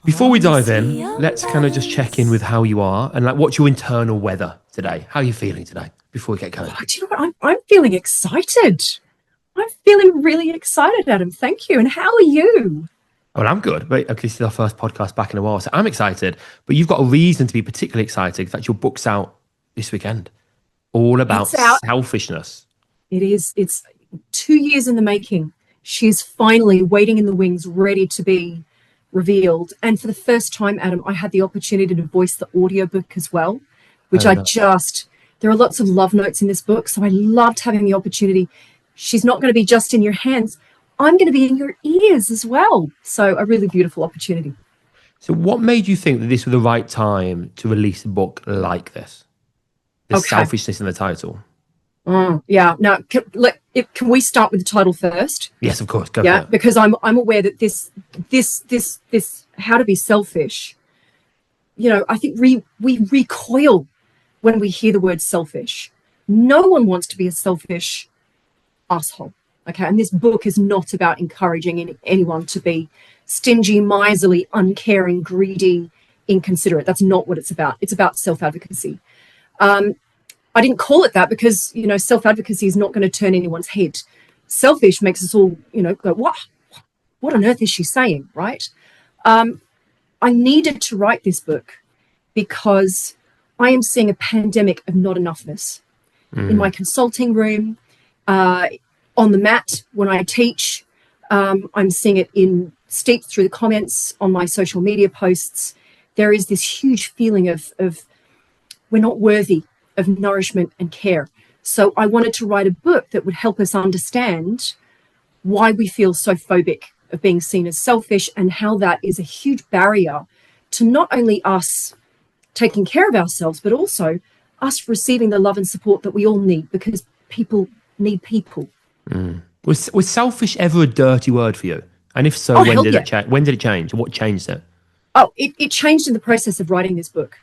Before we dive in, let's kind of just check in with how you are and like what's your internal weather today? How are you feeling today before we get going? Oh, do you know what? I'm feeling excited. I'm feeling really excited, Adam. Thank you. And how are you? Well, I'm good. But okay, this is our first podcast back in a while, so I'm excited. But you've got a reason to be particularly excited. In fact, your book's out this weekend, all about It's out. selfishness. It is. It's 2 years in the making. She's finally waiting in the wings, ready to be revealed. And for the first time, Adam, I had the opportunity to voice the audiobook as well, which there are lots of love notes in this book. So I loved having the opportunity. She's not going to be just in your hands. I'm going to be in your ears as well. So a really beautiful opportunity. So what made you think that this was the right time to release a book like this? The selfishness in the title. Yeah. Now, can we start with the title first? Yes, of course. Go for it. Because I'm aware that this how to be selfish. You know, I think we recoil when we hear the word selfish. No one wants to be a selfish asshole. Okay, and this book is not about encouraging anyone to be stingy, miserly, uncaring, greedy, inconsiderate. That's not what it's about. It's about self-advocacy. I didn't call it that because, you know, self-advocacy is not going to turn anyone's head. Selfish makes us all, you know, go, what on earth is she saying, right? I needed to write this book because I am seeing a pandemic of not enoughness in my consulting room, on the mat when I teach. I'm seeing it steeped through the comments on my social media posts. There is this huge feeling of we're not worthy of nourishment and care. So I wanted to write a book that would help us understand why we feel so phobic of being seen as selfish and how that is a huge barrier to not only us taking care of ourselves, but also us receiving the love and support that we all need, because people need people. Was selfish ever a dirty word for you? And if so, when did it change? What changed it? Oh, it changed in the process of writing this book,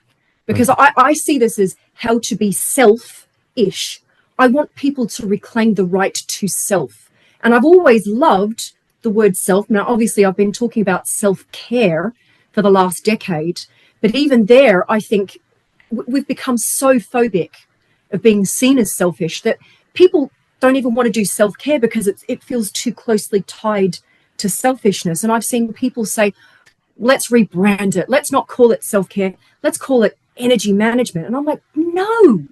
because I see this as how to be self-ish. I want people to reclaim the right to self. And I've always loved the word self. Now, obviously, I've been talking about self-care for the last decade. But even there, I think we've become so phobic of being seen as selfish that people don't even want to do self-care because it feels too closely tied to selfishness. And I've seen people say, let's rebrand it. Let's not call it self-care. Let's call it energy management. And I'm like, no,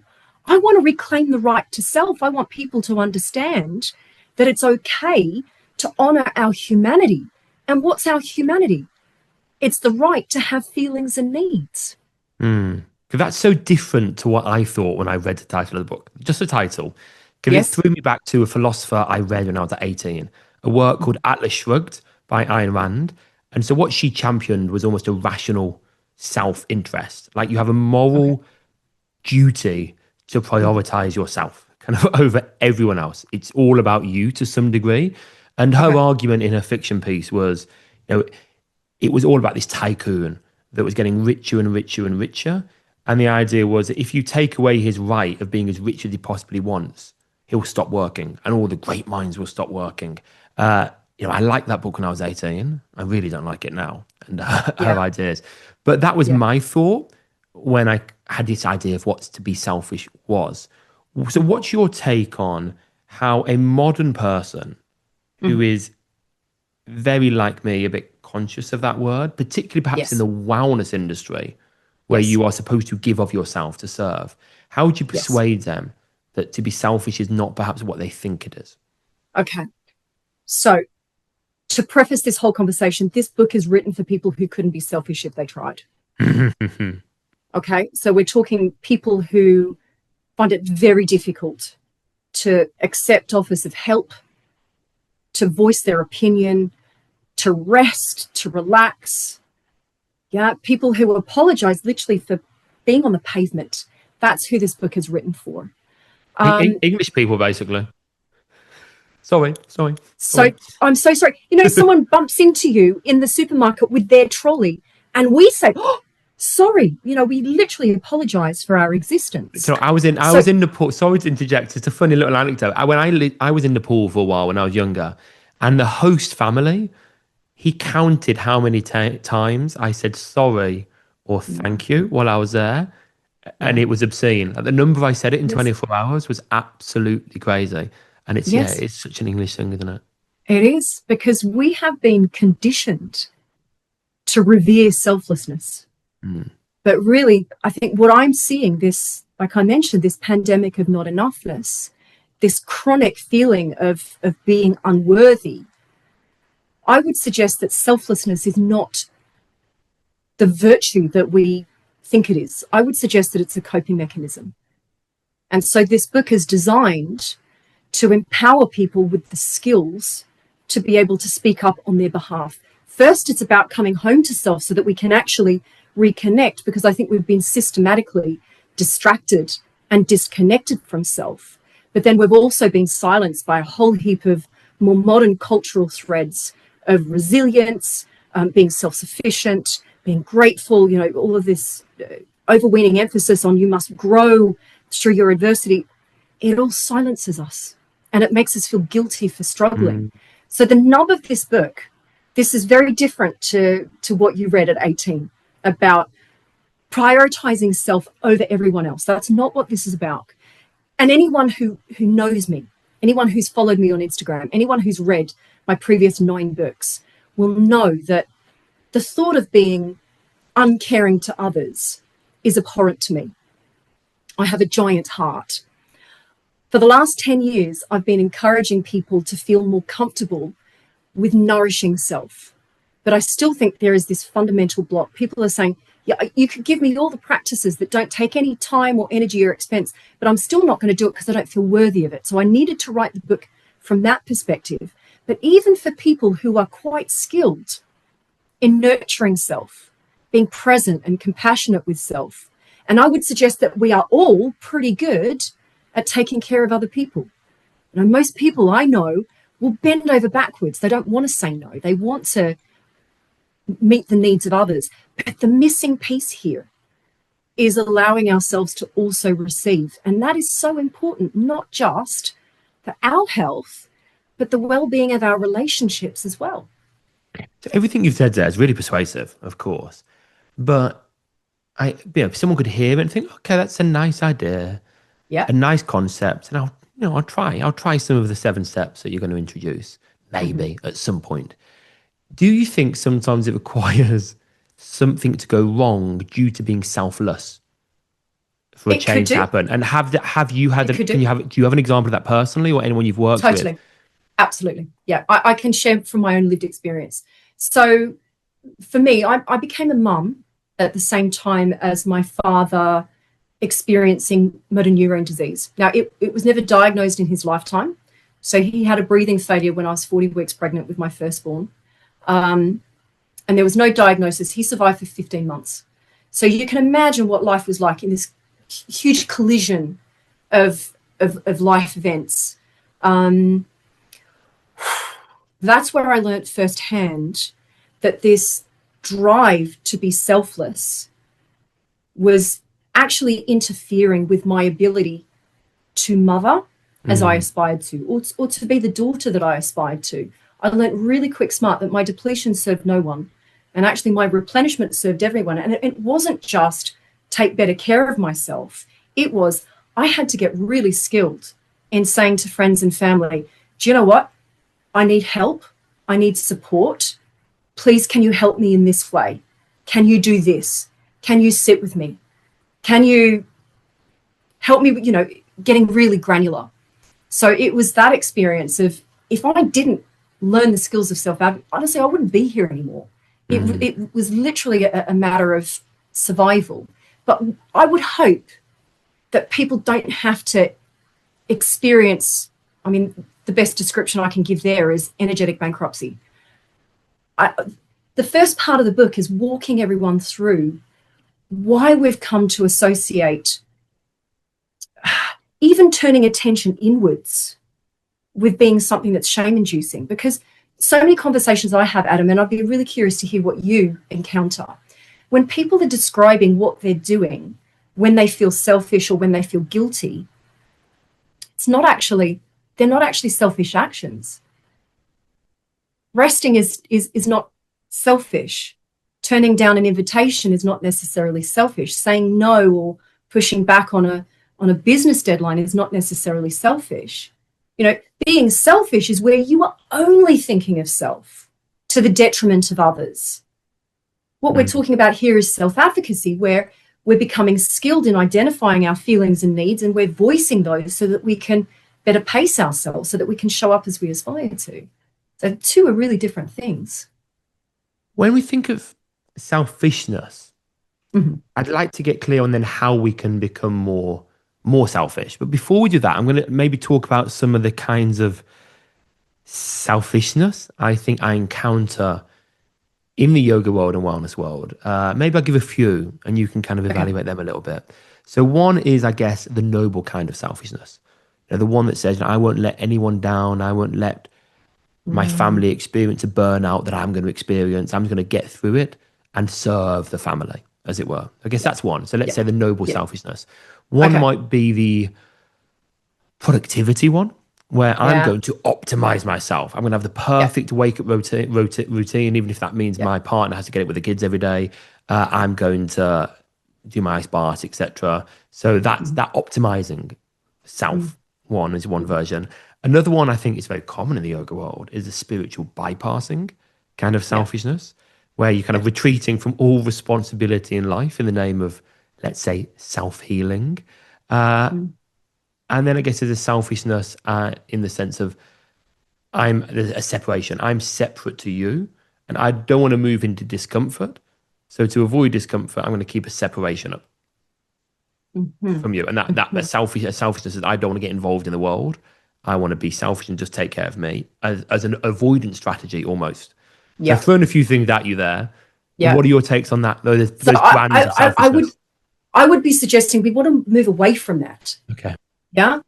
I want to reclaim the right to self. I want people to understand that it's okay to honor our humanity. And what's our humanity? It's the right to have feelings and needs. Because that's so different to what I thought when I read the title of the book. Just the title. Because it threw me back to a philosopher I read when I was 18, a work called Atlas Shrugged by Ayn Rand. And so what she championed was almost a rational self-interest. Like you have a moral duty to prioritize yourself kind of over everyone else. It's all about you to some degree. And her argument in her fiction piece was, you know, it was all about this tycoon that was getting richer and richer and richer. And the idea was that if you take away his right of being as rich as he possibly wants, he'll stop working and all the great minds will stop working. You know, I liked that book when I was 18. I really don't like it now and her ideas. But that was my thought when I had this idea of what to be selfish was. So what's your take on how a modern person who is very like me, a bit conscious of that word, particularly perhaps in the wellness industry where you are supposed to give of yourself to serve, how would you persuade them that to be selfish is not perhaps what they think it is? Okay. So to preface this whole conversation, this book is written for people who couldn't be selfish if they tried. Okay. So we're talking people who find it very difficult to accept offers of help, to voice their opinion, to rest, to relax. Yeah. People who apologize literally for being on the pavement. That's who this book is written for. English people, basically. Sorry. So I'm so sorry. You know, someone bumps into you in the supermarket with their trolley and we say, oh, sorry. You know, we literally apologize for our existence. So I was in Nepal. Sorry to interject. It's a funny little anecdote. I was in Nepal for a while when I was younger, and the host family, he counted how many times I said sorry or thank you while I was there, and Yeah. it was obscene. Like, the number I said it in Yes. 24 hours was absolutely crazy. And it's, yeah, Yes, it's such an English thing, isn't it? it is, because we have been conditioned to revere selflessness. Mm. But really, I think what I'm seeing, this, like I mentioned, this pandemic of not enoughness, this chronic feeling of being unworthy, I would suggest that selflessness is not the virtue that we think it is. I would suggest that it's a coping mechanism. And so this book is designed to empower people with the skills to be able to speak up on their behalf. First, it's about coming home to self so that we can actually reconnect, because I think we've been systematically distracted and disconnected from self. But then we've also been silenced by a whole heap of more modern cultural threads of resilience, being self-sufficient, being grateful, all of this overweening emphasis on you must grow through your adversity. It all silences us and it makes us feel guilty for struggling. Mm. So the nub of this book, this is very different to what you read at 18 about prioritizing self over everyone else. That's not what this is about. And anyone who knows me, anyone who's followed me on Instagram, anyone who's read my previous 9 books will know that the thought of being uncaring to others is abhorrent to me. I have a giant heart. For the last 10 years, I've been encouraging people to feel more comfortable with nourishing self. But I still think there is this fundamental block. People are saying, yeah, you could give me all the practices that don't take any time or energy or expense, but I'm still not going to do it because I don't feel worthy of it. So I needed to write the book from that perspective. But even for people who are quite skilled in nurturing self, being present and compassionate with self, and I would suggest that we are all pretty good at taking care of other people. Most people I know will bend over backwards. They don't want to say no. They want to meet the needs of others. But the missing piece here is allowing ourselves to also receive. And that is so important, not just for our health, but the well-being of our relationships as well. So everything you've said there is really persuasive, of course. But someone could hear it and think, okay, that's a nice idea, Yeah. a nice concept, and I'll try some of the 7 steps that you're going to introduce, maybe at some point. Do you think sometimes it requires something to go wrong due to being selfless for a It could change to do. happen? And have you had It could do. do you have an example of that personally, or anyone you've worked with? Totally. Absolutely. Yeah. I can share from my own lived experience. So for me, I became a mum at the same time as my father experiencing motor neurone disease. Now, it was never diagnosed in his lifetime. So he had a breathing failure when I was 40 weeks pregnant with my firstborn. And there was no diagnosis. He survived for 15 months. So you can imagine what life was like in this huge collision of life events. That's where I learned firsthand that this drive to be selfless was actually interfering with my ability to mother as I aspired to, or to be the daughter that I aspired to. I learned really quick smart that my depletion served no one, and actually my replenishment served everyone. And it wasn't just take better care of myself. It was, I had to get really skilled in saying to friends and family, do you know what? I need help. I need support. Please, can you help me in this way? Can you do this? Can you sit with me? Can you help me, getting really granular? So it was that experience of, if I didn't learn the skills of self-advocacy, honestly, I wouldn't be here anymore. It was literally a matter of survival. But I would hope that people don't have to experience, the best description I can give there is energetic bankruptcy. The first part of the book is walking everyone through why we've come to associate even turning attention inwards with being something that's shame-inducing. Because so many conversations I have, Adam, and I'd be really curious to hear what you encounter, when people are describing what they're doing when they feel selfish or when they feel guilty, they're not actually selfish actions. Resting is not selfish. Turning down an invitation is not necessarily selfish. Saying no or pushing back on a business deadline is not necessarily selfish. Being selfish is where you are only thinking of self to the detriment of others. What we're talking about here is self-advocacy, where we're becoming skilled in identifying our feelings and needs, and we're voicing those so that we can better pace ourselves, so that we can show up as we aspire to. So the two are really different things. When we think of selfishness, I'd like to get clear on then how we can become more selfish. But before we do that, I'm going to maybe talk about some of the kinds of selfishness I think I encounter in the yoga world and wellness world. Maybe I'll give a few and you can kind of evaluate them a little bit. So one is, I guess, the noble kind of selfishness. The one that says, I won't let anyone down. I won't let my family experience a burnout that I'm going to experience. I'm going to get through it and serve the family, as it were. I guess that's one. So let's say the noble selfishness. One might be the productivity one, where I'm going to optimize myself. I'm going to have the perfect wake-up routine, even if that means my partner has to get it with the kids every day. I'm going to do my ice bath, etc. So that's that optimizing self. One is one version. Another one I think is very common in the yoga world is the spiritual bypassing kind of selfishness, where you're kind of retreating from all responsibility in life in the name of, let's say, self-healing. And then I guess there's a selfishness in the sense of there's a separation. I'm separate to you and I don't want to move into discomfort. So to avoid discomfort, I'm going to keep a separation up from you. And that selfishness is I don't want to get involved in the world. I want to be selfish and just take care of me as an avoidance strategy almost. Yeah. So I've thrown a few things at you there. Yeah. What are your takes on that? Those brands of selfishness. I would be suggesting we want to move away from that. Okay. Yeah.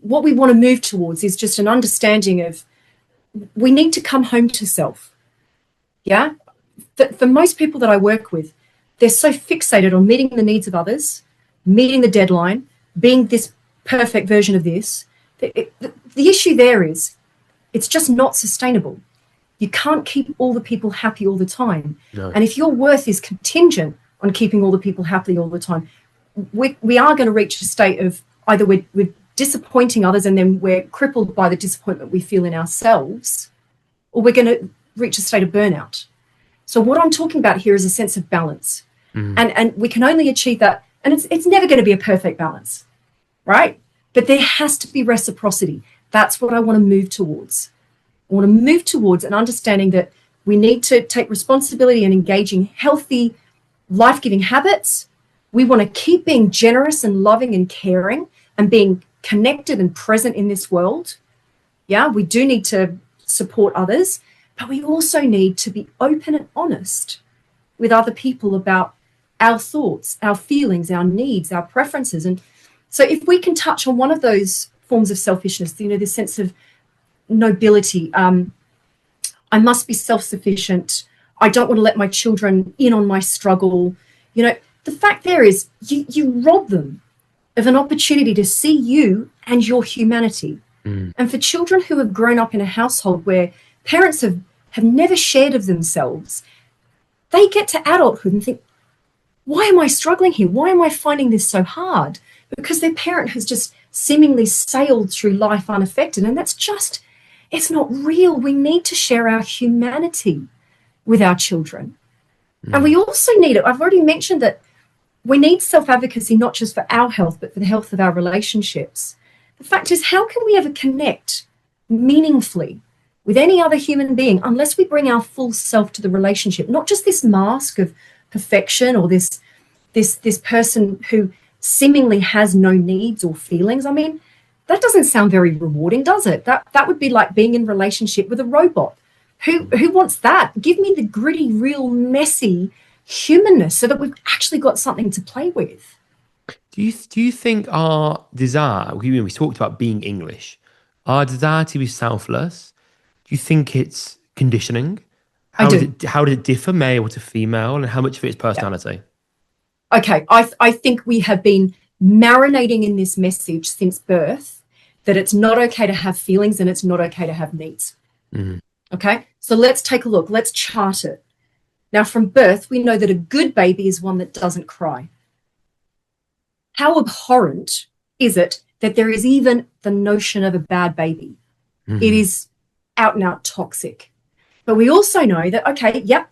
What we want to move towards is just an understanding of we need to come home to self. Yeah. For most people that I work with, they're so fixated on meeting the needs of others, meeting the deadline, being this perfect version of this. The issue there is it's just not sustainable. You can't keep all the people happy all the time. No. And if your worth is contingent on keeping all the people happy all the time, we are going to reach a state of either we're disappointing others and then we're crippled by the disappointment we feel in ourselves, or we're going to reach a state of burnout. So what I'm talking about here is a sense of balance. And we can only achieve that. And it's never going to be a perfect balance, right? But there has to be reciprocity. That's what I want to move towards. I want to move towards an understanding that we need to take responsibility and engage in healthy, life-giving habits. We want to keep being generous and loving and caring and being connected and present in this world. Yeah, we do need to support others, but we also need to be open and honest with other people about our thoughts, our feelings, our needs, our preferences. And so if we can touch on one of those forms of selfishness, this sense of nobility, I must be self-sufficient. I don't want to let my children in on my struggle. The fact there is you rob them of an opportunity to see you and your humanity. And for children who have grown up in a household where parents have never shared of themselves, they get to adulthood and think, why am I struggling here? Why am I finding this so hard? Because their parent has just seemingly sailed through life unaffected. And it's not real. We need to share our humanity with our children. And we also need it. I've already mentioned that we need self-advocacy, not just for our health, but for the health of our relationships. The fact is, how can we ever connect meaningfully with any other human being unless we bring our full self to the relationship? Not just this mask of perfection or this person who seemingly has no needs or feelings. I mean, that doesn't sound very rewarding, does it? That would be like being in relationship with a robot. Who wants that? Give me the gritty, real, messy humanness so that we've actually got something to play with. Do you think our desire, we talked about being English, our desire to be selfless, do you think it's conditioning? How does it differ male to female, and how much of it is personality? Yeah. Okay, I think we have been marinating in this message since birth that it's not okay to have feelings and it's not okay to have needs. Okay, so let's take a look. Let's chart it. Now, from birth, we know that a good baby is one that doesn't cry. How abhorrent is it that there is even the notion of a bad baby? It is out and out toxic. But we also know that, okay, yep,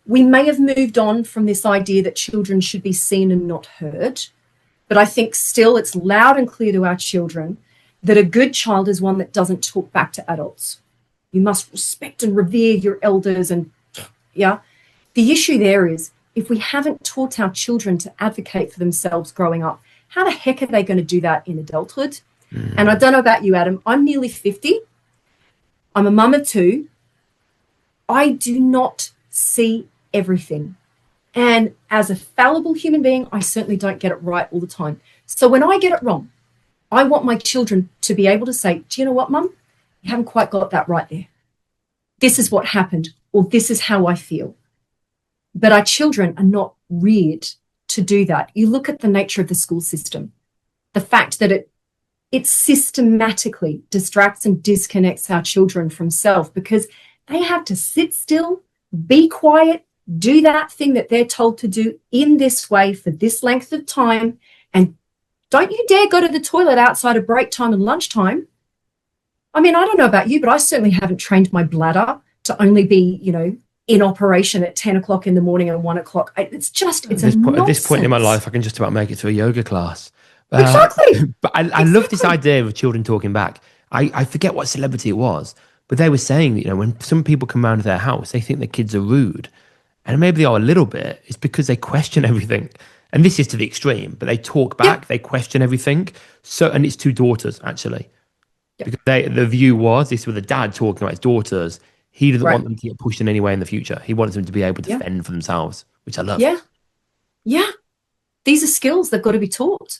we may have moved on from this idea that children should be seen and not heard. But I think still it's loud and clear to our children that a good child is one that doesn't talk back to adults. You must respect and revere your elders. And yeah, the issue there is if we haven't taught our children to advocate for themselves growing up, how the heck are they going to do that in adulthood? And I don't know about you, Adam. I'm nearly 50. I'm a mum of two. I do not see everything. And as a fallible human being, I certainly don't get it right all the time. So when I get it wrong, I want my children to be able to say, do you know what, Mum? You haven't quite got that right there. This is what happened, or this is how I feel. But our children are not reared to do that. You look at the nature of the school system, the fact that it systematically distracts and disconnects our children from self because they have to sit still, be quiet, do that thing that they're told to do in this way for this length of time. And don't you dare go to the toilet outside of break time and lunchtime. I mean, I don't know about you, but I certainly haven't trained my bladder to only be, in operation at 10 o'clock in the morning and 1 o'clock. It's at this point in my life, I can just about make it to a yoga class. Exactly. But I love this idea of children talking back. I forget what celebrity it was, but they were saying, when some people come round to their house, they think the kids are rude. And maybe they are a little bit. It's because they question everything. And this is to the extreme, but they talk back, they question everything. So, and it's two daughters, actually. Because the view was, this was the dad talking about his daughters. He didn't want them to get pushed in any way in the future. He wanted them to be able to fend for themselves, which I love. Yeah. These are skills that have got to be taught.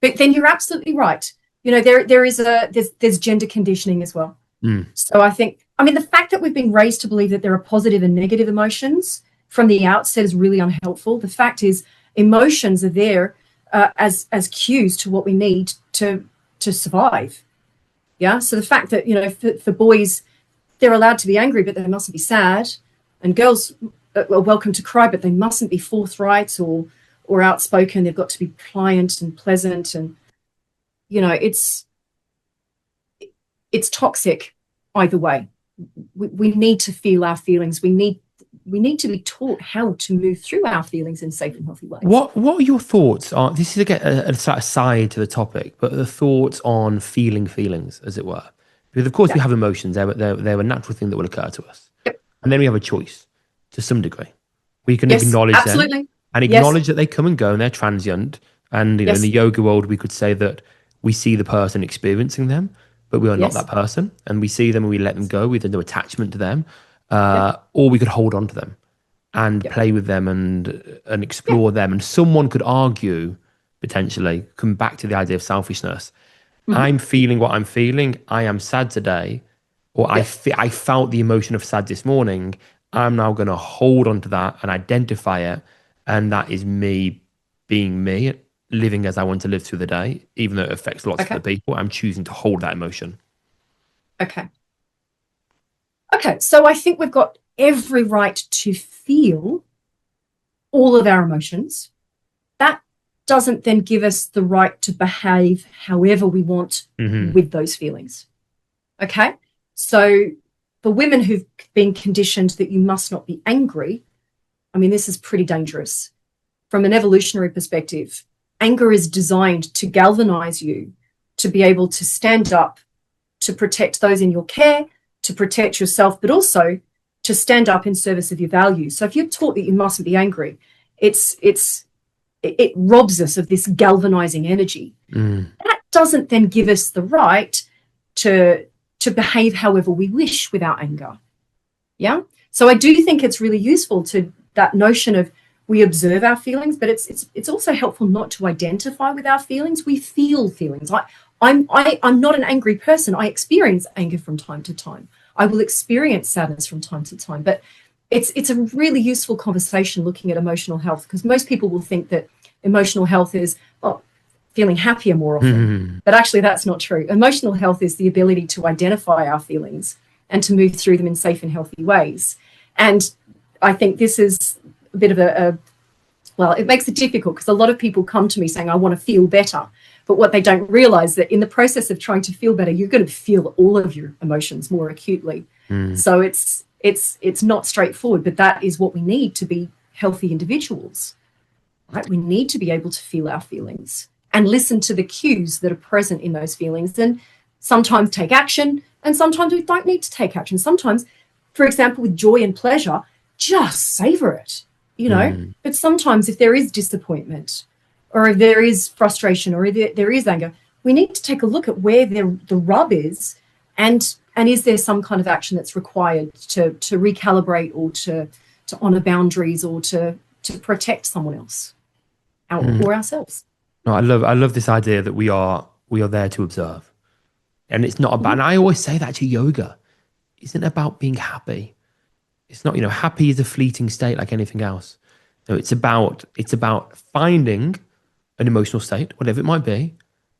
But then you're absolutely right. There's gender conditioning as well. So I think, the fact that we've been raised to believe that there are positive and negative emotions from the outset is really unhelpful. The fact is, emotions are there as cues to what we need to survive. Yeah. So the fact that for boys, they're allowed to be angry, but they mustn't be sad, and girls are welcome to cry, but they mustn't be forthright or outspoken. They've got to be pliant and pleasant, and it's toxic either way. We need to feel our feelings. We need to be taught how to move through our feelings in safe and healthy ways. What are your thoughts on this? Is again a sort of side to the topic, but the thoughts on feeling feelings, as it were. Because of course we have emotions; they're a natural thing that will occur to us, and then we have a choice to some degree. We can acknowledge them and acknowledge that they come and go and they're transient. And in the yoga world, we could say that we see the person experiencing them, but we are not that person, and we see them and we let them go. We have no attachment to them. Or we could hold on to them and play with them and explore them. And someone could argue, potentially, come back to the idea of selfishness. I'm feeling what I'm feeling. I am sad today, or I felt the emotion of sad this morning. I'm now going to hold on to that and identify it. And that is me being me, living as I want to live through the day, even though it affects lots of other people. I'm choosing to hold that emotion. Okay, so I think we've got every right to feel all of our emotions. That doesn't then give us the right to behave however we want with those feelings. Okay, so for women who've been conditioned that you must not be angry, this is pretty dangerous. From an evolutionary perspective, anger is designed to galvanize you to be able to stand up, to protect those in your care, to protect yourself, but also to stand up in service of your values. So if you're taught that you mustn't be angry, it robs us of this galvanizing energy. That doesn't then give us the right to behave however we wish without anger. Yeah. So I do think it's really useful to that notion of we observe our feelings, but it's also helpful not to identify with our feelings. We feel feelings. I'm not an angry person. I experience anger from time to time. I will experience sadness from time to time. But it's a really useful conversation looking at emotional health, because most people will think that emotional health is feeling happier more often. But actually that's not true. Emotional health is the ability to identify our feelings and to move through them in safe and healthy ways. And I think this is a bit of well, it makes it difficult because a lot of people come to me saying, I want to feel better. But what they don't realize that in the process of trying to feel better, you're going to feel all of your emotions more acutely. So it's not straightforward, but that is what we need to be healthy individuals, right? We need to be able to feel our feelings and listen to the cues that are present in those feelings, and sometimes take action, and sometimes we don't need to take action. Sometimes, for example, with joy and pleasure, just savor it, you know. But sometimes if there is disappointment, or if there is frustration, or if there is anger, we need to take a look at where the rub is, and is there some kind of action that's required to recalibrate, or to honor boundaries, or to protect someone else or ourselves. No, I love this idea that we are there to observe, and it's not about. And I always say that to yoga, isn't about being happy. It's not, happy is a fleeting state like anything else. No, it's about finding an emotional state, whatever it might be,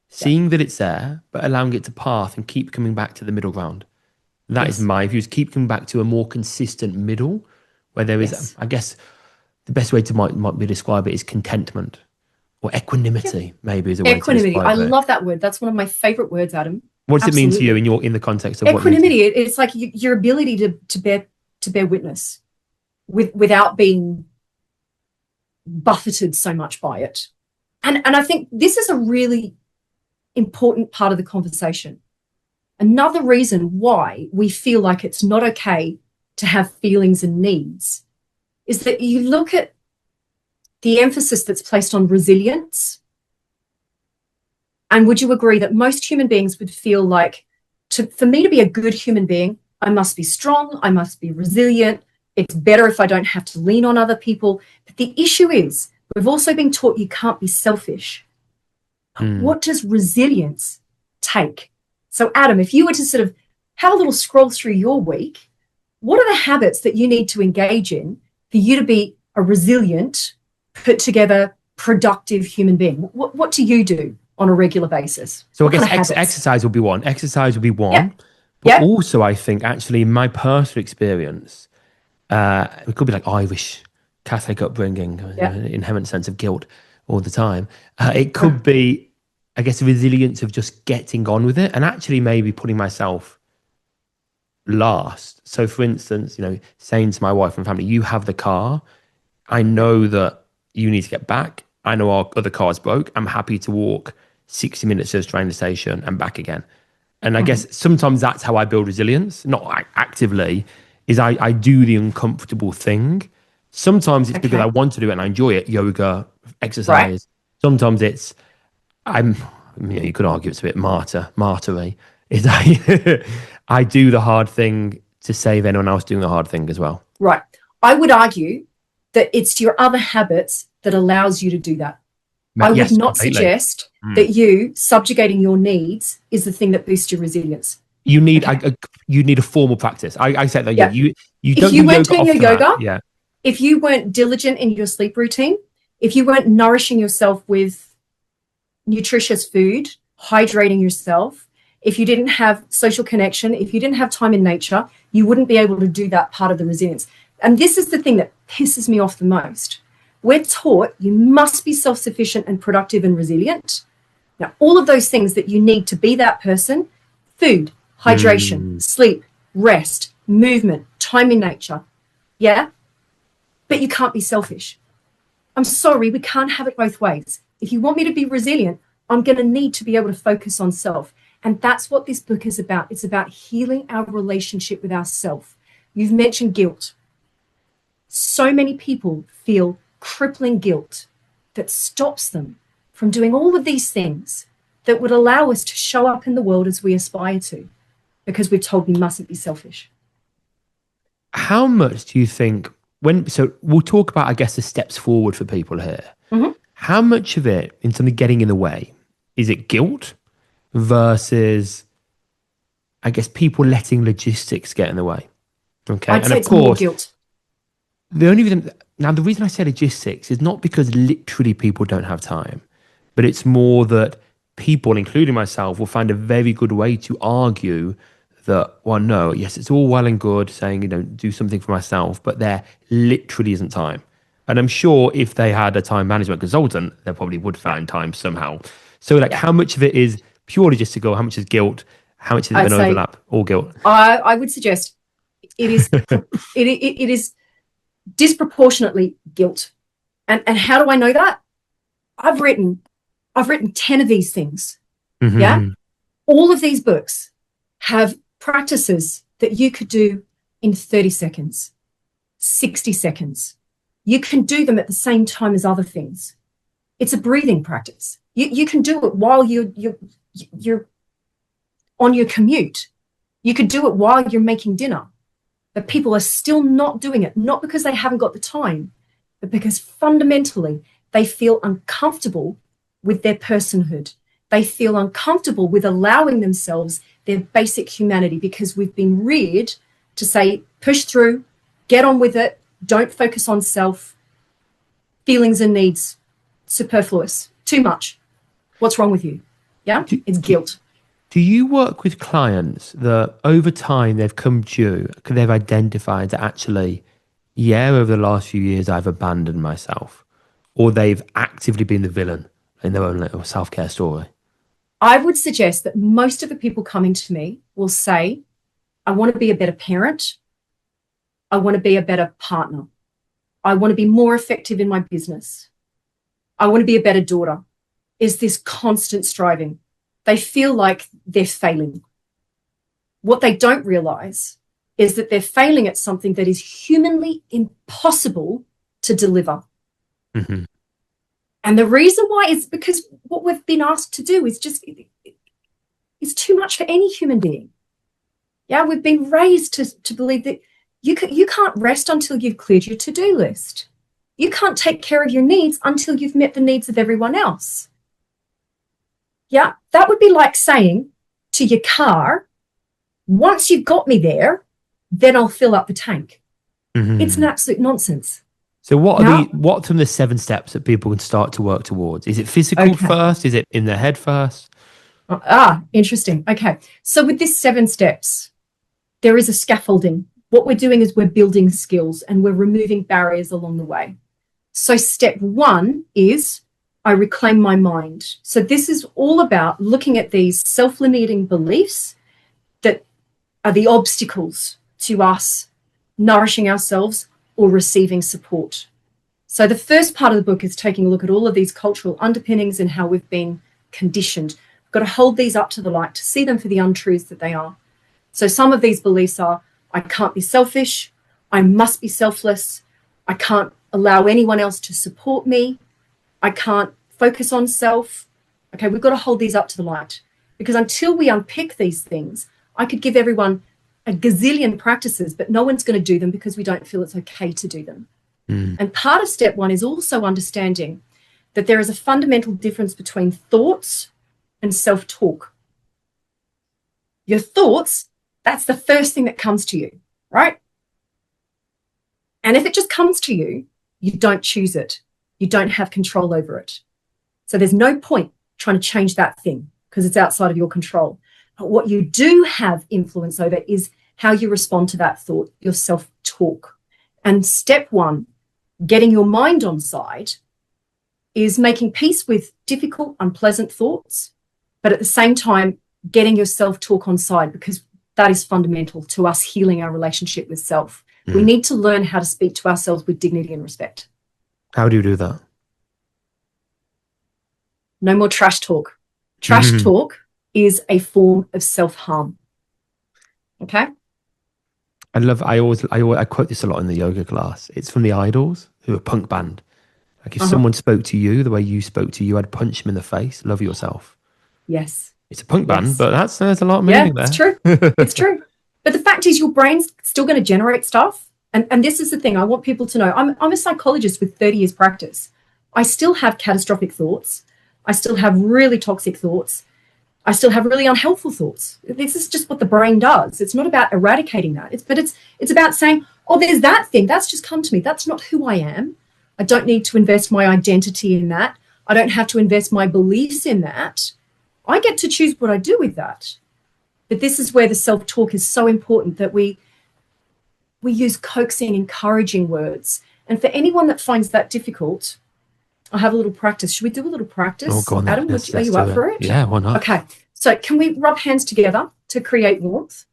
seeing that it's there, but allowing it to path and keep coming back to the middle ground. That is my view, is keep coming back to a more consistent middle where there is, I guess, the best way to might be describe it is contentment, or equanimity, maybe is a way to describe it. I love that word. That's one of my favorite words, Adam. What does it mean to you in the context of equanimity? It's like your ability to bear witness without being buffeted so much by it. And I think this is a really important part of the conversation. Another reason why we feel like it's not okay to have feelings and needs is that you look at the emphasis that's placed on resilience. And would you agree that most human beings would feel like, for me to be a good human being, I must be strong, I must be resilient, it's better if I don't have to lean on other people. But the issue is, we've also been taught you can't be selfish. What does resilience take? So, Adam, if you were to sort of have a little scroll through your week, what are the habits that you need to engage in for you to be a resilient, put together, productive human being? What do you do on a regular basis? So I guess exercise will be one. But also I think actually in my personal experience, it could be like Irish Catholic upbringing, inherent sense of guilt all the time. It could be, I guess, a resilience of just getting on with it and actually maybe putting myself last. So for instance, saying to my wife and family, you have the car. I know that you need to get back. I know our other car's broke. I'm happy to walk 60 minutes to the train station and back again. And I guess sometimes that's how I build resilience, not actively, is I do the uncomfortable thing. Sometimes it's because I want to do it and I enjoy it, yoga, exercise. Right. Sometimes it's, you could argue it's a bit martyry. Is I do the hard thing to save anyone else doing the hard thing as well. Right. I would argue that it's your other habits that allows you to do that. I would not suggest that you subjugating your needs is the thing that boosts your resilience. You need a formal practice. I said that you don't. If you weren't doing your yoga, if you weren't diligent in your sleep routine, if you weren't nourishing yourself with nutritious food, hydrating yourself, if you didn't have social connection, if you didn't have time in nature, you wouldn't be able to do that part of the resilience. And this is the thing that pisses me off the most. We're taught you must be self-sufficient and productive and resilient. Now, all of those things that you need to be that person, food, hydration, sleep, rest, movement, time in nature, but you can't be selfish. I'm sorry, we can't have it both ways. If you want me to be resilient, I'm going to need to be able to focus on self. And that's what this book is about. It's about healing our relationship with ourself. You've mentioned guilt. So many people feel crippling guilt that stops them from doing all of these things that would allow us to show up in the world as we aspire to, because we're told we mustn't be selfish. How much do you think, so we'll talk about, I guess, the steps forward for people here. How much of it, in terms of getting in the way, is it guilt versus, I guess, people letting logistics get in the way? Okay. I'd say it's more guilt. The reason I say logistics is not because literally people don't have time, but it's more that people, including myself, will find a very good way to argue that, well, no, yes, it's all well and good saying, do something for myself, but there literally isn't time. And I'm sure if they had a time management consultant, they probably would Yeah. find time somehow. So, like, Yeah. how much of it is purely just to go? How much is guilt? How much is I'd an say overlap? All guilt. I would suggest it is it is disproportionately guilt. And how do I know that? I've written 10 of these things. Yeah. Mm-hmm. All of these books have practices that you could do in 30 seconds, 60 seconds. You can do them at the same time as other things. It's a breathing practice. You can do it while you're on your commute. You could do it while you're making dinner. But people are still not doing it, not because they haven't got the time, but because fundamentally they feel uncomfortable with their personhood. They feel uncomfortable with allowing themselves their basic humanity because we've been reared to say, push through, get on with it, don't focus on self, feelings and needs, superfluous, too much. What's wrong with you? Yeah, it's guilt. Do you work with clients that over time they've come to you because they've identified that actually, yeah, over the last few years I've abandoned myself, or they've actively been the villain in their own little self-care story? I would suggest that most of the people coming to me will say, I want to be a better parent. I want to be a better partner. I want to be more effective in my business. I want to be a better daughter. Is this constant striving? They feel like they're failing. What they don't realize is that they're failing at something that is humanly impossible to deliver. Mm-hmm. And the reason why is because what we've been asked to do is just, it's too much for any human being. Yeah, we've been raised to believe that you can't rest until you've cleared your to-do list. You can't take care of your needs until you've met the needs of everyone else. Yeah, that would be like saying to your car, once you've got me there, then I'll fill up the tank. Mm-hmm. It's an absolute nonsense. So what are some of the 7 steps that people can start to work towards? Is it physical first? Is it in their head first? Interesting. Okay. So with this 7 steps, there is a scaffolding. What we're doing is we're building skills and we're removing barriers along the way. So step 1 is I reclaim my mind. So this is all about looking at these self-limiting beliefs that are the obstacles to us nourishing ourselves or receiving support. So the first part of the book is taking a look at all of these cultural underpinnings and how we've been conditioned. We've got to hold these up to the light to see them for the untruths that they are. So some of these beliefs are, I can't be selfish, I must be selfless, I can't allow anyone else to support me, I can't focus on self. Okay, we've got to hold these up to the light because until we unpick these things, I could give everyone a gazillion practices, but no one's going to do them because we don't feel it's okay to do them. And part of step 1 is also understanding that there is a fundamental difference between thoughts and self-talk. Your thoughts, that's the first thing that comes to you, right? And if it just comes to you, you don't choose it. You don't have control over it. So there's no point trying to change that thing because it's outside of your control. But what you do have influence over is how you respond to that thought, your self-talk. And step 1, getting your mind on side, is making peace with difficult, unpleasant thoughts, but at the same time, getting your self-talk on side because that is fundamental to us healing our relationship with self. We need to learn how to speak to ourselves with dignity and respect. How do you do that? No more trash talk. Trash talk is a form of self-harm. Okay? I quote this a lot in the yoga class. It's from the Idols, who are a punk band. Like if someone spoke to you the way you spoke to you, I'd punch them in the face. Love yourself. Yes. It's a punk band, but there's a lot of meaning there. It's true. It's true. But the fact is your brain's still going to generate stuff. And this is the thing I want people to know. I'm a psychologist with 30 years practice. I still have catastrophic thoughts. I still have really toxic thoughts. I still have really unhelpful thoughts. This is just what the brain does. It's not about eradicating that. It's about saying, oh, there's that thing. That's just come to me. That's not who I am. I don't need to invest my identity in that. I don't have to invest my beliefs in that. I get to choose what I do with that. But this is where the self-talk is so important, that we use coaxing, encouraging words. And for anyone that finds that difficult, I have a little practice. Should we do a little practice? Oh, go on then. Adam, Let's are you do up it. for it? Yeah, why not? Okay. So can we rub hands together to create warmth?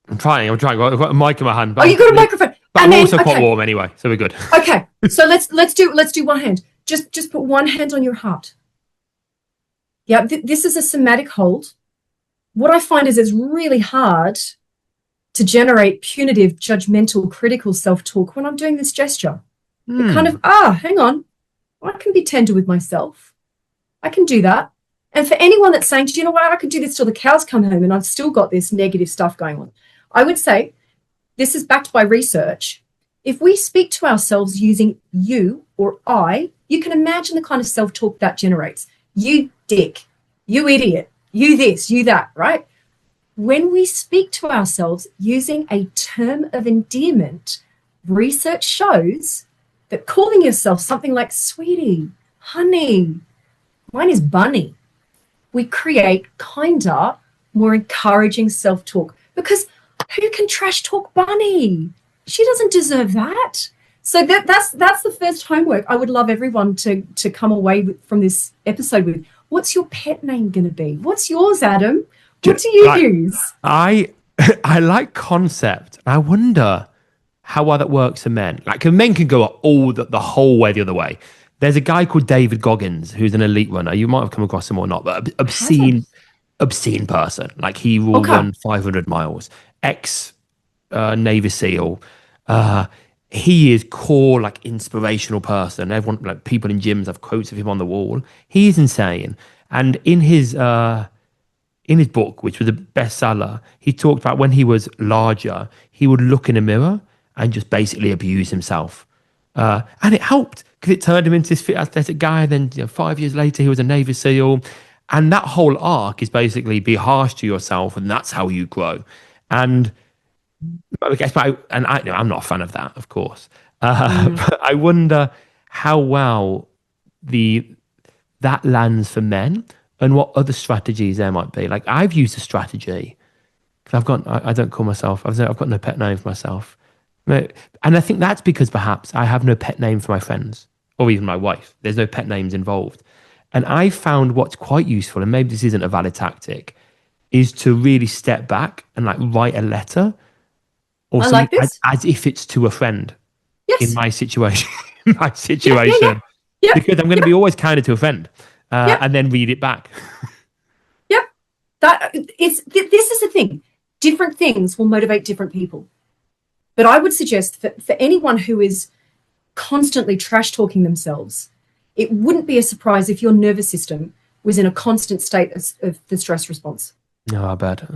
I'm trying. I've got a mic in my hand. But you got a microphone. But I'm also quite warm anyway, so we're good. Okay. So let's do one hand. Just put one hand on your heart. Yeah, this is a somatic hold. What I find is it's really hard to generate punitive, judgmental, critical self-talk when I'm doing this gesture. It kind of, hang on, I can be tender with myself. I can do that. And for anyone that's saying, do you know what, I could do this till the cows come home and I've still got this negative stuff going on, I would say, this is backed by research. If we speak to ourselves using you or I, you can imagine the kind of self-talk that generates. You dick, you idiot, you this, you that, right? When we speak to ourselves using a term of endearment, research shows that calling yourself something like sweetie, honey, mine is bunny, we create kinder, more encouraging self-talk. Because who can trash talk bunny? She doesn't deserve that. So that's the first homework I would love everyone to come away from this episode with. What's your pet name going to be? What's yours, Adam? What do you use? I like concept. I wonder how well that works for men. Like, men can go all the whole way the other way. There's a guy called David Goggins who's an elite runner. You might have come across him or not, but obscene person. Like, he will run 500 miles. Navy SEAL. He is core, like, inspirational person. Everyone, like, people in gyms have quotes of him on the wall. He's insane. And in his book, which was a bestseller, he talked about when he was larger, he would look in a mirror and just basically abuse himself. And it helped, because it turned him into this fit, athletic guy. Then 5 years later, he was a Navy SEAL. And that whole arc is basically be harsh to yourself, and that's how you grow. And I guess, I'm not a fan of that, of course. But I wonder how well that lands for men, and what other strategies there might be. Like, I've used a strategy, because I don't call myself, I've got no pet name for myself. And I think that's because perhaps I have no pet name for my friends, or even my wife. There's no pet names involved. And I found what's quite useful, and maybe this isn't a valid tactic, is to really step back and, like, write a letter or I like this. As if it's to a friend. Yes. In my situation. Yeah. Because I'm going to be always kinder to a friend, and then read it back. Yep. This is the thing. Different things will motivate different people. But I would suggest for anyone who is constantly trash talking themselves, it wouldn't be a surprise if your nervous system was in a constant state of the stress response. No, I bet.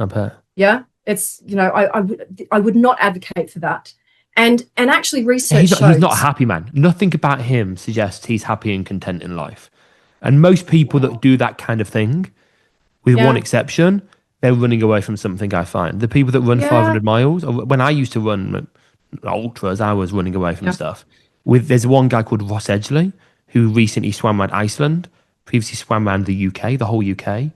Yeah, it's, I would not advocate for that. And actually, research shows he's not a happy man. Nothing about him suggests he's happy and content in life. And most people that do that kind of thing, with one exception, they're running away from something, I find. The people that run 500 miles, or when I used to run ultras, I was running away from stuff. There's one guy called Ross Edgley, who recently swam around Iceland, previously swam around the UK, the whole UK,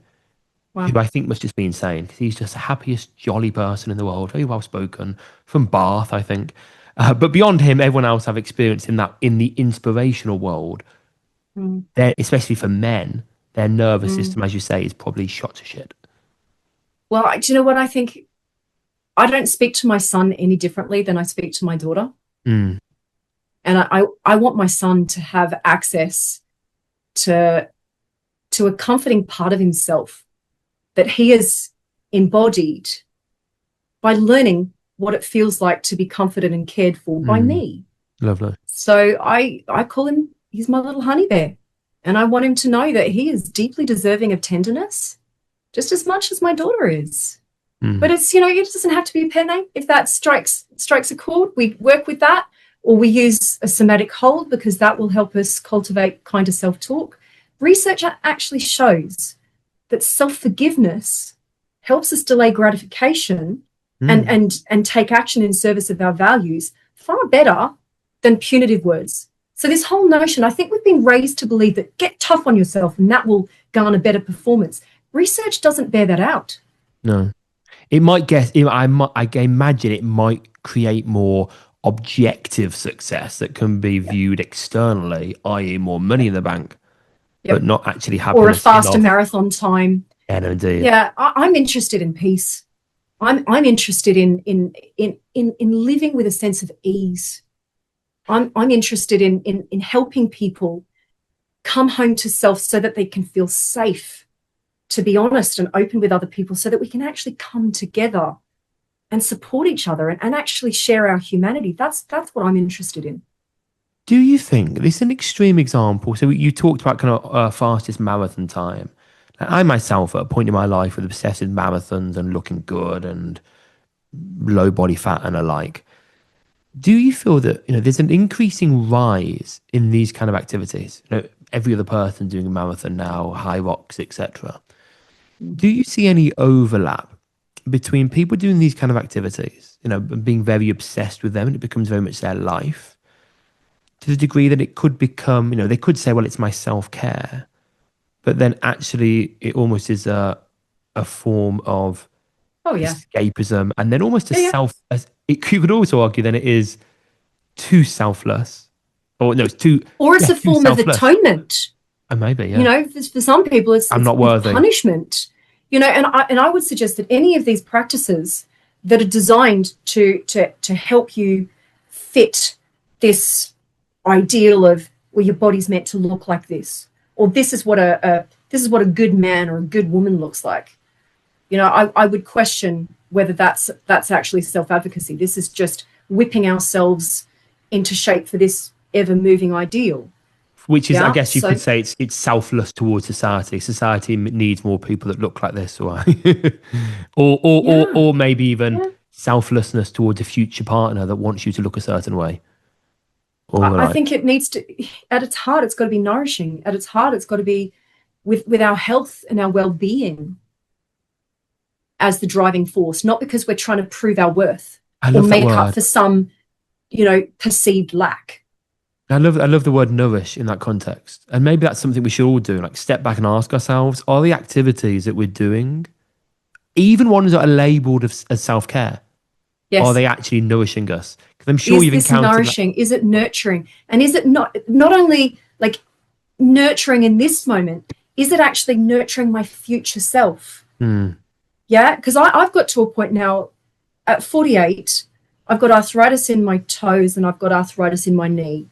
who I think must just be insane, because he's just the happiest, jolly person in the world, very well spoken, from Bath, I think. But beyond him, everyone else I've experienced in the inspirational world, especially for men, their nervous system, as you say, is probably shot to shit. Well, do you know what I think? I don't speak to my son any differently than I speak to my daughter. And I want my son to have access to a comforting part of himself that he has embodied by learning what it feels like to be comforted and cared for by me. Lovely. So I call him, he's my little honey bear. And I want him to know that he is deeply deserving of tenderness, just as much as my daughter is. But it's, it doesn't have to be a pet name. If that strikes a chord, we work with that, or we use a somatic hold, because that will help us cultivate kinder self-talk. Research actually shows that self-forgiveness helps us delay gratification and take action in service of our values far better than punitive words. So this whole notion, I think we've been raised to believe that get tough on yourself and that will garner better performance. Research doesn't bear that out. No. It might get, I can imagine it might create more objective success that can be Yep. viewed externally, i.e., more money in the bank, but Yep. not actually Or a happiness in faster of, marathon time. yeah, no, indeed. Yeah, I'm interested in peace. I'm interested in living with a sense of ease. I'm interested in helping people come home to self so that they can feel safe to be honest and open with other people, so that we can actually come together and support each other and actually share our humanity. That's what I'm interested in. Do you think this is an extreme example? So you talked about kind of fastest marathon time. Like, I myself, at a point in my life, was obsessed with marathons and looking good and low body fat and alike. Do you feel that there's an increasing rise in these kind of activities? Every other person doing a marathon now, high rocks, etc. Do you see any overlap between people doing these kind of activities, and being very obsessed with them, and it becomes very much their life, to the degree that it could become, they could say, well, it's my self-care, but then actually it almost is a form of Oh yeah. escapism, and then almost a Yeah, yeah. you could also argue then it is too selfless, or no, it's too, Or it's yeah, a too form of selfless. atonement. And maybe, You yeah, know, for some people I'm not it's worthy. punishment. And I would suggest that any of these practices that are designed to help you fit this ideal of, well, your body's meant to look like this, or this is what a good man or a good woman looks like. I would question whether that's actually self-advocacy. This is just whipping ourselves into shape for this ever-moving ideal. Which is, I Yeah. guess you So could say, it's selfless towards society. Society needs more people that look like this, or yeah, or maybe even yeah. selflessness towards a future partner that wants you to look a certain way. Or I like, think it needs to, at its heart, it's got to be nourishing. At its heart, it's got to be with our health and our well-being as the driving force, not because we're trying to prove our worth I or love that make up word. for some, perceived lack. I love the word nourish in that context. And maybe that's something we should all do. Like, step back and ask ourselves: are the activities that we're doing, even ones that are labelled as self care, are Yes. they actually nourishing us? Because I'm sure Is you've this encountered that. nourishing? Is it nurturing? And is it not only like nurturing in this moment, is it actually nurturing my future self? Hmm. Yeah. Because I've got to a point now at 48, I've got arthritis in my toes and I've got arthritis in my knee.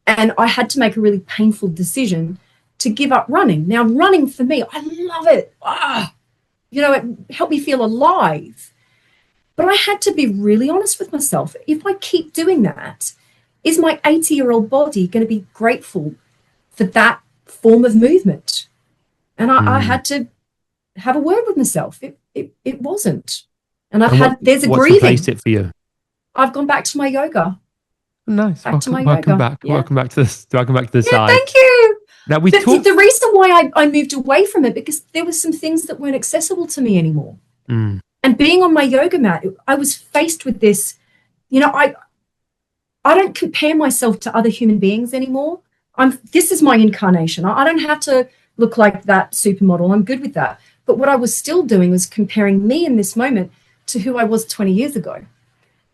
And I had to make a really painful decision to give up running. Now, running for me, I love it. It helped me feel alive. But I had to be really honest with myself. If I keep doing that, is my 80-year-old body going to be grateful for that form of movement? And I Hmm. had to have a word with myself. It wasn't. And And there's a what's replaced grieving. it for you? I've gone back to my yoga, Nice. back to my Welcome yoga. back. Yeah. Welcome back to this. Welcome back to the Yeah, side. thank you. Now we The talked. reason why I moved away from it, because there were some things that weren't accessible to me anymore. Mm, And being on my yoga mat, I was faced with this. I don't compare myself to other human beings anymore. This is my incarnation. I don't have to look like that supermodel. I'm good with that. But what I was still doing was comparing me in this moment to who I was 20 years ago.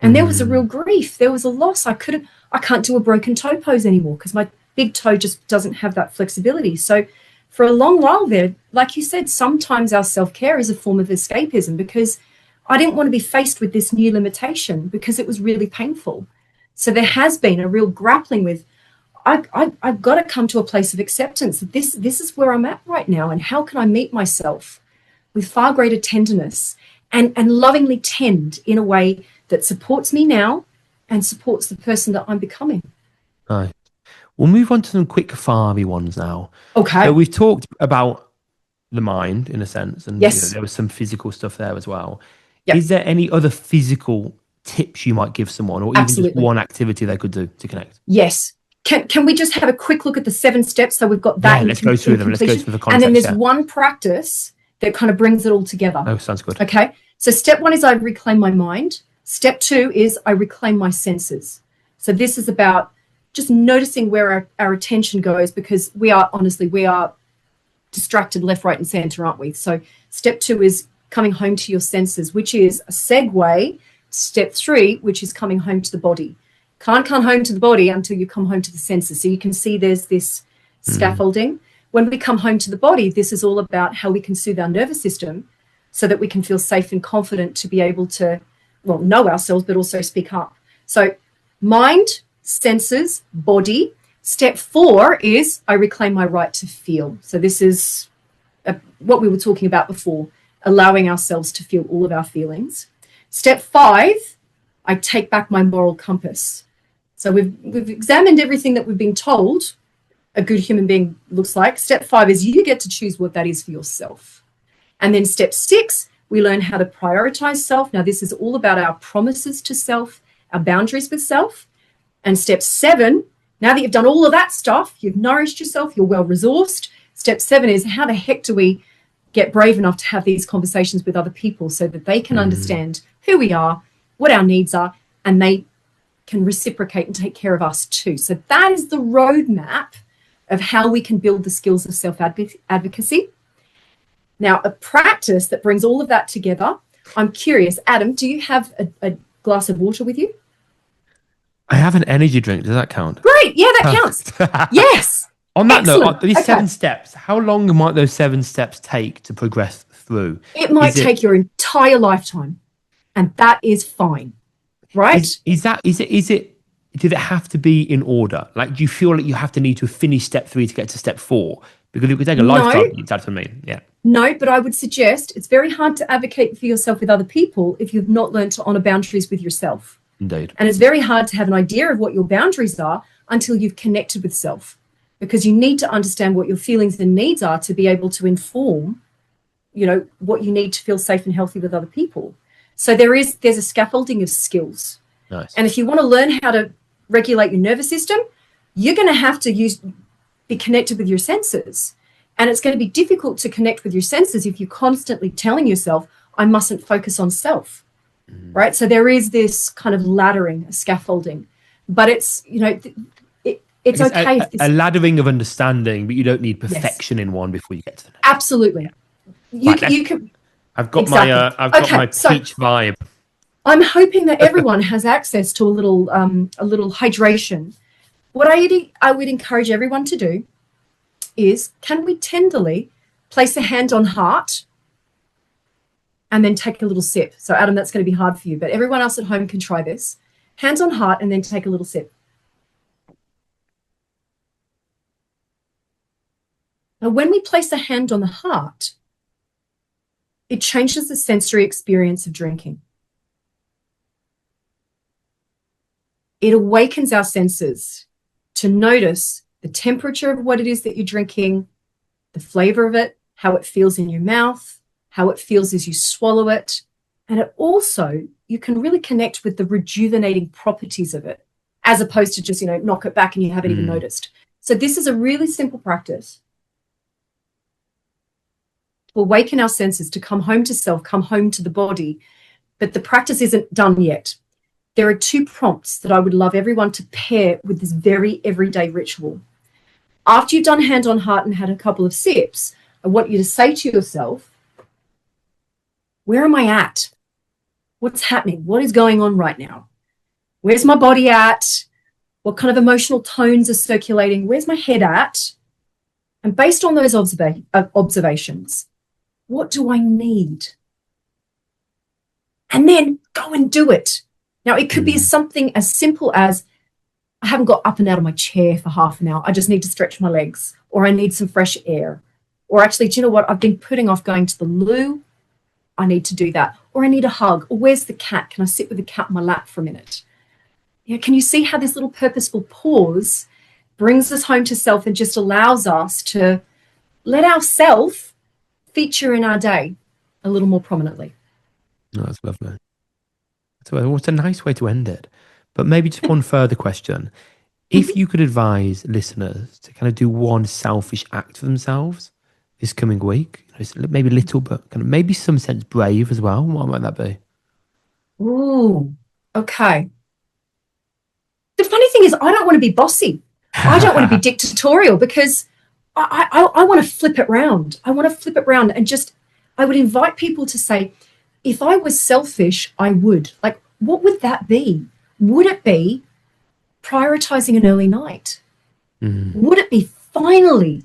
And there was a real mm. grief. There was a loss. I can't do a broken toe pose anymore because my big toe just doesn't have that flexibility. So for a long while there, like you said, sometimes our self-care is a form of escapism, because I didn't want to be faced with this new limitation because it was really painful. So there has been a real grappling with, I've got to come to a place of acceptance that this is where I'm at right now, and how can I meet myself with far greater tenderness and lovingly tend in a way that supports me now and supports the person that I'm becoming. Nice. We'll move on to some quick fiery ones now. So Okay. we've talked about the mind in a sense, and Yes. there was some physical stuff there as well. Yep. Is there any other physical tips you might give someone, or even just Absolutely. one activity they could do to connect? Yes. Can we just have a quick look at the 7 steps so we've got that Yeah, let's go through in them. Let's go completion? through the And then context. there's Yeah. one practice that kind of brings it all together. Oh, sounds good. Okay. So step 1 is I reclaim my mind. Step 2 is I reclaim my senses. So this is about just noticing where our attention goes, because we are distracted left, right, and center, aren't we? So step 2 is coming home to your senses, which is a segue. Step 3, which is coming home to the body. Can't come home to the body until you come home to the senses. So you can see there's this scaffolding. When we come home to the body, this is all about how we can soothe our nervous system so that we can feel safe and confident to be able to, well, know ourselves, but also speak up. So mind, senses, body. Step 4 is I reclaim my right to feel. So this is what we were talking about before, allowing ourselves to feel all of our feelings. Step 5, I take back my moral compass. So we've examined everything that we've been told a good human being looks like. Step 5 is you get to choose what that is for yourself. And then step 6, we learn how to prioritize self. Now, this is all about our promises to self, our boundaries with self. And step 7, now that you've done all of that stuff, you've nourished yourself, you're well-resourced. Step 7 is how the heck do we get brave enough to have these conversations with other people so that they can understand who we are, what our needs are, and they can reciprocate and take care of us too. So that is the roadmap of how we can build the skills of self-advocacy. Now, a practice that brings all of that together. I'm curious, Adam, do you have a glass of water with you? I have an energy drink. Does that count? Great. Yeah, that counts. Yes. On that Excellent. note, these 7 steps, how long might those 7 steps take to progress through? It might take your entire lifetime, and that is fine. Right? Is it? Did it have to be in order? Like, do you feel like you have to need to finish step 3 to get to step 4? Because it could take a lifetime. That's what I mean. Yeah. No, but I would suggest it's very hard to advocate for yourself with other people if you've not learned to honor boundaries with yourself. Indeed. And it's very hard to have an idea of what your boundaries are until you've connected with self, because you need to understand what your feelings and needs are to be able to inform, what you need to feel safe and healthy with other people. So there's a scaffolding of skills. Nice. And if you want to learn how to regulate your nervous system, you're going to have to be connected with your senses. And it's going to be difficult to connect with your senses if you're constantly telling yourself, I mustn't focus on self, right? So there is this kind of laddering, scaffolding, but it's, it's okay. A laddering of understanding, but you don't need perfection in one before you get to the next. Absolutely. You can. I've got my peach vibe. I'm hoping that everyone has access to a little hydration. What I would encourage everyone to do is, can we tenderly place a hand on heart and then take a little sip? So, Adam, that's going to be hard for you, but everyone else at home can try this. Hands on heart and then take a little sip. Now, when we place a hand on the heart, it changes the sensory experience of drinking. It awakens our senses to notice the temperature of what it is that you're drinking, the flavor of it, how it feels in your mouth, how it feels as you swallow it. And it also, you can really connect with the rejuvenating properties of it, as opposed to just, knock it back and you haven't even noticed. So this is a really simple practice to awaken our senses, to come home to self, come home to the body. But the practice isn't done yet. There are 2 prompts that I would love everyone to pair with this very everyday ritual. After you've done hand on heart and had a couple of sips, I want you to say to yourself, where am I at? What's happening? What is going on right now? Where's my body at? What kind of emotional tones are circulating? Where's my head at? And based on those observations, what do I need? And then go and do it. Now, it could be something as simple as, I haven't got up and out of my chair for half an hour. I just need to stretch my legs, or I need some fresh air. Or actually, do you know what? I've been putting off going to the loo. I need to do that. Or I need a hug. Or where's the cat? Can I sit with the cat in my lap for a minute? Yeah, can you see how this little purposeful pause brings us home to self and just allows us to let ourself feature in our day a little more prominently? No, that's lovely. It's a nice way to end it. But maybe just one further question. If you could advise listeners to kind of do one selfish act for themselves this coming week, maybe little, but kind of maybe some sense brave as well, what might that be? Ooh, okay. The funny thing is, I don't want to be bossy. I don't want to be dictatorial, because I want to flip it round. I want to flip it round and just I would invite people to say, if I was selfish, I would. Like, what would that be? Would it be prioritizing an early night? Would it be finally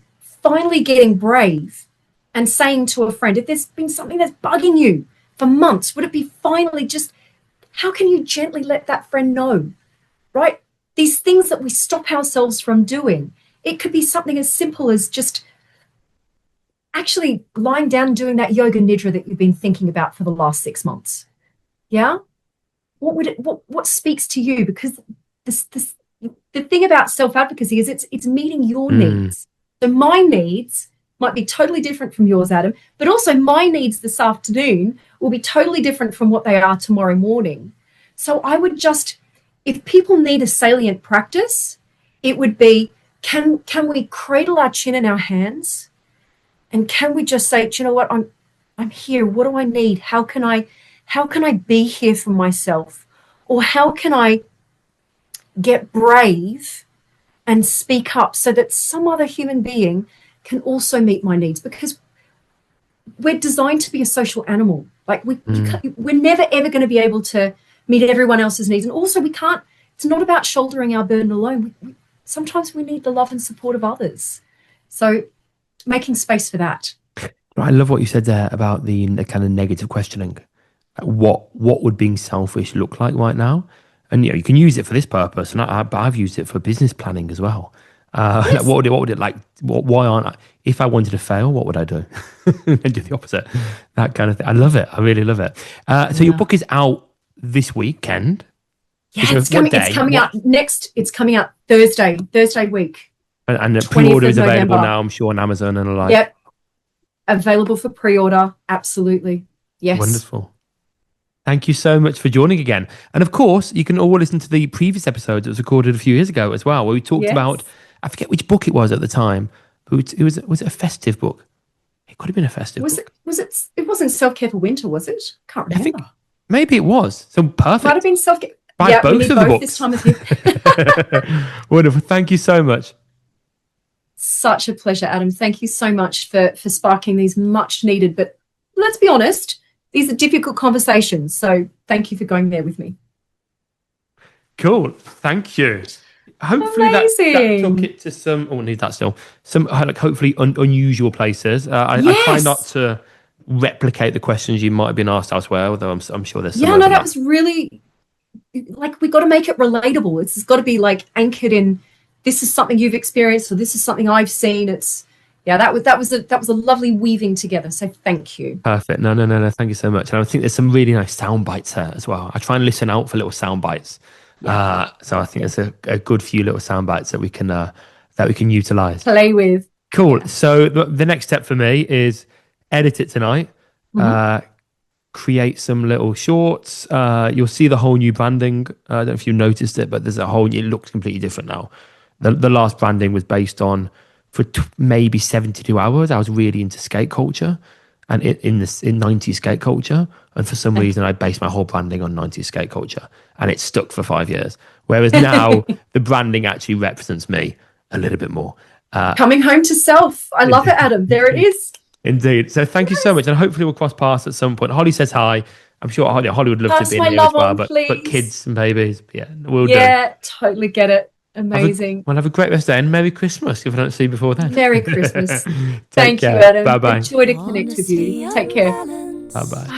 getting brave and saying to a friend, if there's been something that's bugging you for months, would it be finally just, how can you gently let that friend know, right? These things that we stop ourselves from doing. It could be something as simple as just actually lying down and doing that yoga nidra that you've been thinking about for the last 6 months. Yeah? What speaks to you? Because the thing about self-advocacy is it's meeting your needs. So my needs might be totally different from yours, Adam, but also my needs this afternoon will be totally different from what they are tomorrow morning. So I would just, if people need a salient practice, it would be, can we cradle our chin in our hands? And can we just say, do you know what, I'm here. What do I need? How can I be here for myself? Or how can I get brave and speak up so that some other human being can also meet my needs? Because we're designed to be a social animal. Like we're never ever going to be able to meet everyone else's needs. And also it's not about shouldering our burden alone. Sometimes we need the love and support of others. So making space for that. I love what you said there about the kind of negative questioning. What would being selfish look like right now? And you can use it for this purpose, and I've used it for business planning as well. Yes. Like, what would it like? Why aren't I? If I wanted to fail, what would I do? And do the opposite. That kind of thing. I love it. I really love it. So your book is out this weekend. Yeah, it's coming out next. It's coming out Thursday week. And the pre-order is available now, I'm sure, on Amazon and the like. Yep. Available for pre-order. Absolutely. Yes. Wonderful. Thank you so much for joining again. And of course, you can all listen to the previous episode that was recorded a few years ago as well, where we talked about, I forget which book it was at the time, but was it a festive book? It could have been a festive book. It wasn't Self-Care for Winter, was it? Can't remember. I think maybe it was. So perfect. Might have been Self-Care. Buy both of the books this time of year. Wonderful. Thank you so much. Such a pleasure, Adam. Thank you so much for sparking these much needed, but let's be honest, these are difficult conversations. So thank you for going there with me. Cool. Thank you. Hopefully that took it to some, need that still, some like hopefully unusual places. I try not to replicate the questions you might have been asked elsewhere, although I'm sure there's some. That was really, like, we got to make it relatable. It's got to be like anchored in, this is something you've experienced, or this is something I've seen. That was a lovely weaving together. So thank you. Perfect. No. Thank you so much. And I think there's some really nice sound bites there as well. I try and listen out for little sound bites. So I think there's a good few little sound bites that we can utilize. Play with. Cool. Yeah. So the next step for me is edit it tonight. Create some little shorts. You'll see the whole new branding. I don't know if you noticed it, but there's it looks completely different now. The last branding was based on, for maybe 72 hours, I was really into skate culture and in 90s skate culture. And for some reason, I based my whole branding on 90s skate culture, and it stuck for 5 years. Whereas now the branding actually represents me a little bit more. Coming home to self. I love it, Adam. There it is. Indeed. So thank you so much. And hopefully we'll cross paths at some point. Holly says hi. I'm sure Holly would love to be in here as well, but kids and babies. Yeah, we'll do. Yeah, totally get it. Amazing. Well, have a great rest of the day, and Merry Christmas if I don't see you before then. Merry Christmas. Thank you, care. Adam. Bye-bye. Enjoy to connect with you. Take care. Bye-bye.